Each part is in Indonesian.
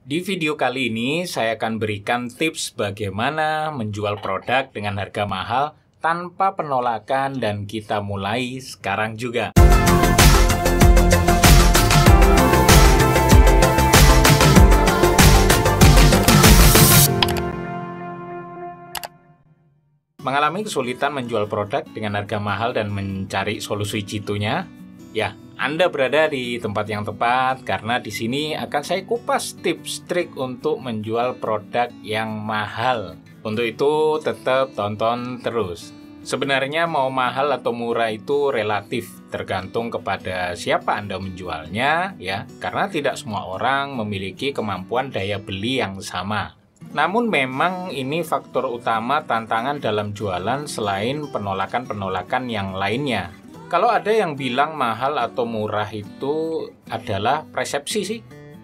Di video kali ini saya akan berikan tips bagaimana menjual produk dengan harga mahal tanpa penolakan dan kita mulai sekarang juga. Mengalami kesulitan menjual produk dengan harga mahal dan mencari solusi jitunya? Ya, Anda berada di tempat yang tepat karena di sini akan saya kupas tips trik untuk menjual produk yang mahal. Untuk itu tetap tonton terus. Sebenarnya mau mahal atau murah itu relatif, tergantung kepada siapa Anda menjualnya ya, karena tidak semua orang memiliki kemampuan daya beli yang sama. Namun memang ini faktor utama tantangan dalam jualan selain penolakan-penolakan yang lainnya. Kalau ada yang bilang mahal atau murah itu adalah persepsi sih,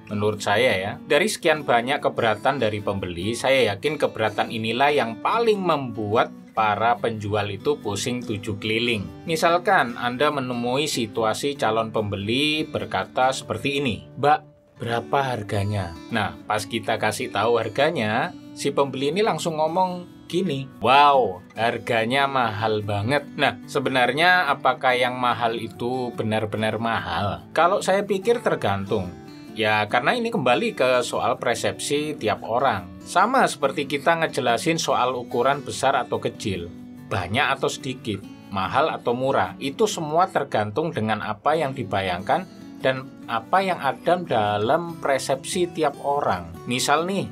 menurut saya ya. Dari sekian banyak keberatan dari pembeli, saya yakin keberatan inilah yang paling membuat para penjual itu pusing tujuh keliling. Misalkan Anda menemui situasi calon pembeli berkata seperti ini, "Mbak, berapa harganya?" Nah, pas kita kasih tahu harganya, si pembeli ini langsung ngomong gini, "Wow, harganya mahal banget." Nah, sebenarnya apakah yang mahal itu benar-benar mahal? Kalau saya pikir tergantung. Ya, karena ini kembali ke soal persepsi tiap orang. Sama seperti kita ngejelasin soal ukuran besar atau kecil, banyak atau sedikit, mahal atau murah. Itu semua tergantung dengan apa yang dibayangkan dan apa yang ada dalam persepsi tiap orang. Misal nih,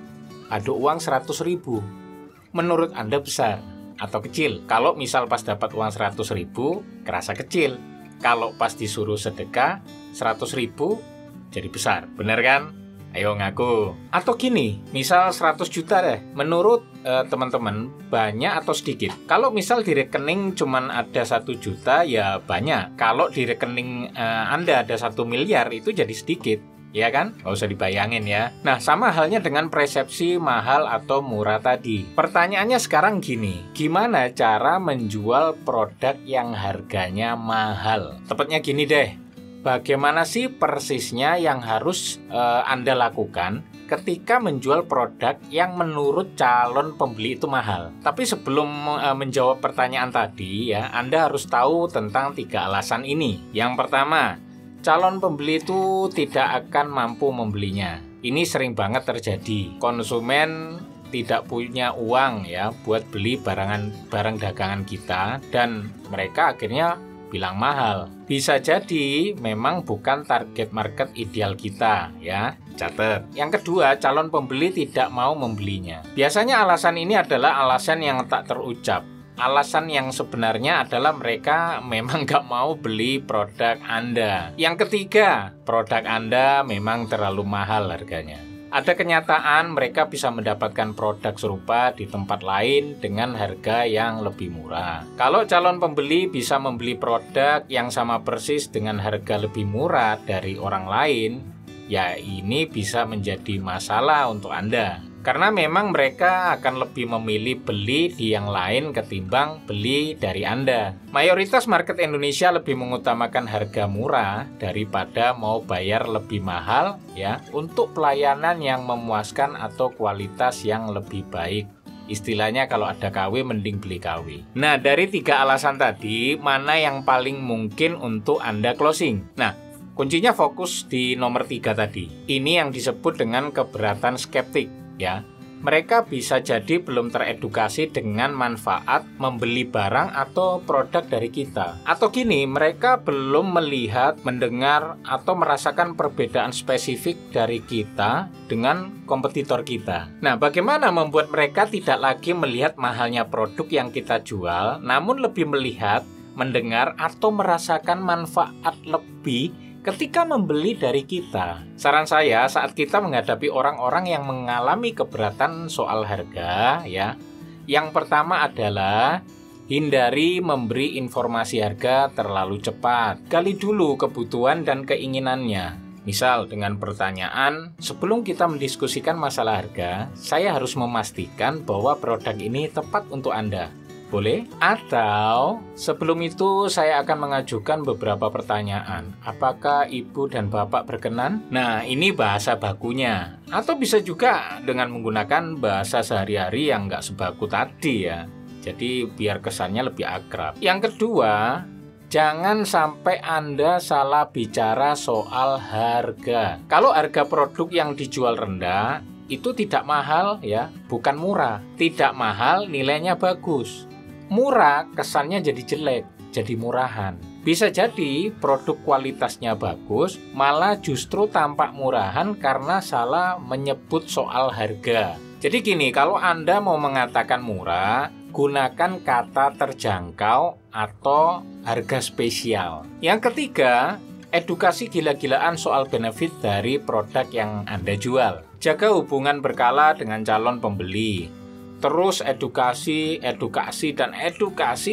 ada uang 100.000. Menurut Anda besar atau kecil? Kalau misal pas dapat uang 100.000, kerasa kecil. Kalau pas disuruh sedekah, 100.000 jadi besar. Bener kan? Ayo ngaku. Atau gini, misal 100 juta deh. Menurut teman-teman, banyak atau sedikit? Kalau misal di rekening cuman ada 1 juta, ya banyak. Kalau di rekening Anda ada 1 miliar, itu jadi sedikit. Ya kan? Nggak usah dibayangin ya. Nah, sama halnya dengan persepsi mahal atau murah tadi. Pertanyaannya sekarang gini, gimana cara menjual produk yang harganya mahal? Tepatnya gini deh, bagaimana sih persisnya yang harus Anda lakukan ketika menjual produk yang menurut calon pembeli itu mahal? Tapi sebelum menjawab pertanyaan tadi ya, Anda harus tahu tentang 3 alasan ini. Yang pertama, calon pembeli itu tidak akan mampu membelinya. Ini sering banget terjadi. Konsumen tidak punya uang ya buat beli barang dagangan kita dan mereka akhirnya bilang mahal. Bisa jadi memang bukan target market ideal kita ya. Catat. Yang kedua, calon pembeli tidak mau membelinya. Biasanya alasan ini adalah alasan yang tak terucap. Alasan yang sebenarnya adalah mereka memang gak mau beli produk Anda. Yang ketiga, produk Anda memang terlalu mahal harganya. Ada kenyataan mereka bisa mendapatkan produk serupa di tempat lain dengan harga yang lebih murah. Kalau calon pembeli bisa membeli produk yang sama persis dengan harga lebih murah dari orang lain, ya ini bisa menjadi masalah untuk Anda. Karena memang mereka akan lebih memilih beli di yang lain ketimbang beli dari Anda. Mayoritas market Indonesia lebih mengutamakan harga murah daripada mau bayar lebih mahal ya untuk pelayanan yang memuaskan atau kualitas yang lebih baik. Istilahnya kalau ada KW mending beli KW. Nah, dari 3 alasan tadi, mana yang paling mungkin untuk Anda closing? Nah, kuncinya fokus di nomor 3 tadi. Ini yang disebut dengan keberatan skeptik. Ya, mereka bisa jadi belum teredukasi dengan manfaat membeli barang atau produk dari kita. Atau gini, mereka belum melihat, mendengar, atau merasakan perbedaan spesifik dari kita dengan kompetitor kita. Nah, bagaimana membuat mereka tidak lagi melihat mahalnya produk yang kita jual, namun lebih melihat, mendengar, atau merasakan manfaat lebih ketika membeli dari kita? Saran saya, saat kita menghadapi orang-orang yang mengalami keberatan soal harga ya, yang pertama adalah hindari memberi informasi harga terlalu cepat. Gali dulu kebutuhan dan keinginannya. Misal dengan pertanyaan, sebelum kita mendiskusikan masalah harga, saya harus memastikan bahwa produk ini tepat untuk Anda. Boleh? Atau sebelum itu saya akan mengajukan beberapa pertanyaan. Apakah ibu dan bapak berkenan? Nah, ini bahasa bakunya. Atau bisa juga dengan menggunakan bahasa sehari-hari yang nggak sebaku tadi ya. Jadi biar kesannya lebih akrab. Yang kedua, jangan sampai Anda salah bicara soal harga. Kalau harga produk yang dijual rendah, itu tidak mahal ya, bukan murah. Tidak mahal, nilainya bagus. Murah, kesannya jadi jelek, jadi murahan. Bisa jadi produk kualitasnya bagus, malah justru tampak murahan karena salah menyebut soal harga. Jadi gini, kalau Anda mau mengatakan murah, gunakan kata terjangkau atau harga spesial. Yang ketiga, edukasi gila-gilaan soal benefit dari produk yang Anda jual. Jaga hubungan berkala dengan calon pembeli. Terus edukasi,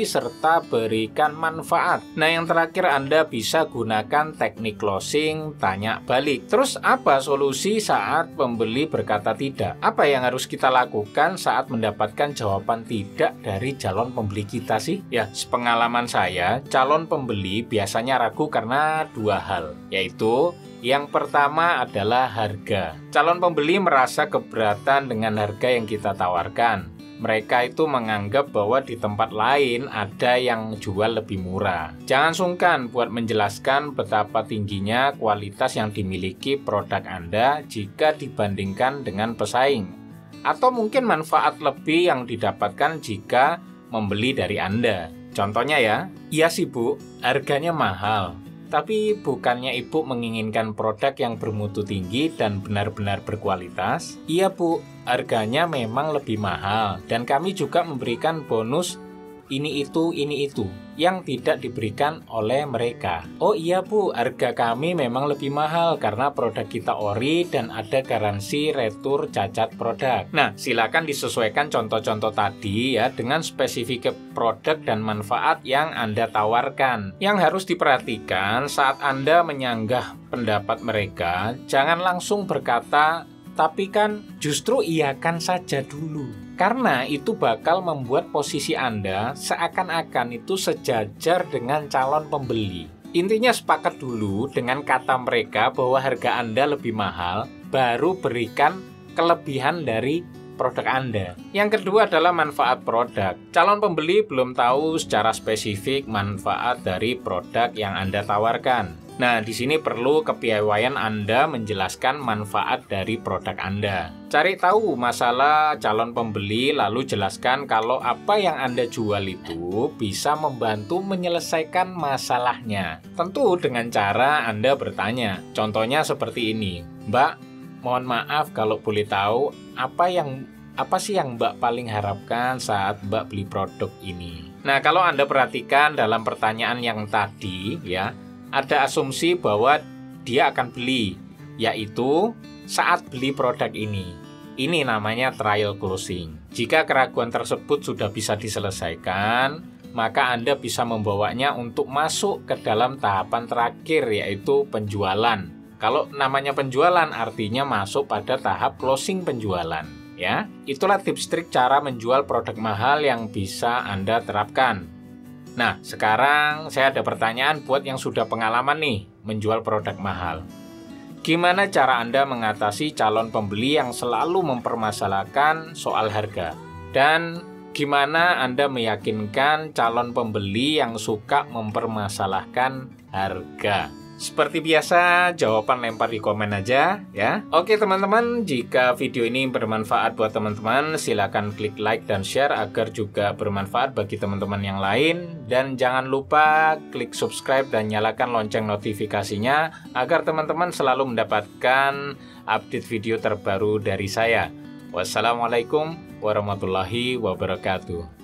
serta berikan manfaat. Nah, yang terakhir Anda bisa gunakan teknik closing, tanya balik. Terus apa solusi saat pembeli berkata tidak? Apa yang harus kita lakukan saat mendapatkan jawaban tidak dari calon pembeli kita sih? Ya, sepengalaman saya, calon pembeli biasanya ragu karena dua hal, yaitu yang pertama adalah harga. Calon pembeli merasa keberatan dengan harga yang kita tawarkan. Mereka itu menganggap bahwa di tempat lain ada yang jual lebih murah. Jangan sungkan buat menjelaskan betapa tingginya kualitas yang dimiliki produk Anda jika dibandingkan dengan pesaing. Atau mungkin manfaat lebih yang didapatkan jika membeli dari Anda. Contohnya ya, iya sih Bu, harganya mahal. Tapi bukannya Ibu menginginkan produk yang bermutu tinggi dan benar-benar berkualitas? Iya Bu, harganya memang lebih mahal dan kami juga memberikan bonus ini itu yang tidak diberikan oleh mereka. Oh iya Bu, harga kami memang lebih mahal karena produk kita ori dan ada garansi retur cacat produk. Nah, silakan disesuaikan contoh-contoh tadi ya dengan spesifik produk dan manfaat yang Anda tawarkan. Yang harus diperhatikan saat Anda menyanggah pendapat mereka, jangan langsung berkata, tapi kan justru iyakan saja dulu. Karena itu bakal membuat posisi Anda seakan-akan itu sejajar dengan calon pembeli. Intinya sepakat dulu dengan kata mereka bahwa harga Anda lebih mahal, baru berikan kelebihan dari produk Anda. Yang kedua adalah manfaat produk. Calon pembeli belum tahu secara spesifik manfaat dari produk yang Anda tawarkan. Nah, di sini perlu kepiawaian Anda menjelaskan manfaat dari produk Anda. Cari tahu masalah calon pembeli, lalu jelaskan kalau apa yang Anda jual itu bisa membantu menyelesaikan masalahnya. Tentu dengan cara Anda bertanya. Contohnya seperti ini, Mbak, mohon maaf kalau boleh tahu apa sih yang Mbak paling harapkan saat Mbak beli produk ini? Nah, kalau Anda perhatikan dalam pertanyaan yang tadi ya, ada asumsi bahwa dia akan beli, yaitu saat beli produk ini. Ini namanya trial closing. Jika keraguan tersebut sudah bisa diselesaikan, maka Anda bisa membawanya untuk masuk ke dalam tahapan terakhir, yaitu penjualan. Kalau namanya penjualan artinya masuk pada tahap closing penjualan. Ya, itulah tips trik cara menjual produk mahal yang bisa Anda terapkan. Nah, sekarang saya ada pertanyaan buat yang sudah pengalaman nih menjual produk mahal. Gimana cara Anda mengatasi calon pembeli yang selalu mempermasalahkan soal harga? Dan gimana Anda meyakinkan calon pembeli yang suka mempermasalahkan harga? Seperti biasa, jawaban lempar di komen aja ya. Oke teman-teman, jika video ini bermanfaat buat teman-teman, silakan klik like dan share agar juga bermanfaat bagi teman-teman yang lain. Dan jangan lupa klik subscribe dan nyalakan lonceng notifikasinya agar teman-teman selalu mendapatkan update video terbaru dari saya. Wassalamualaikum warahmatullahi wabarakatuh.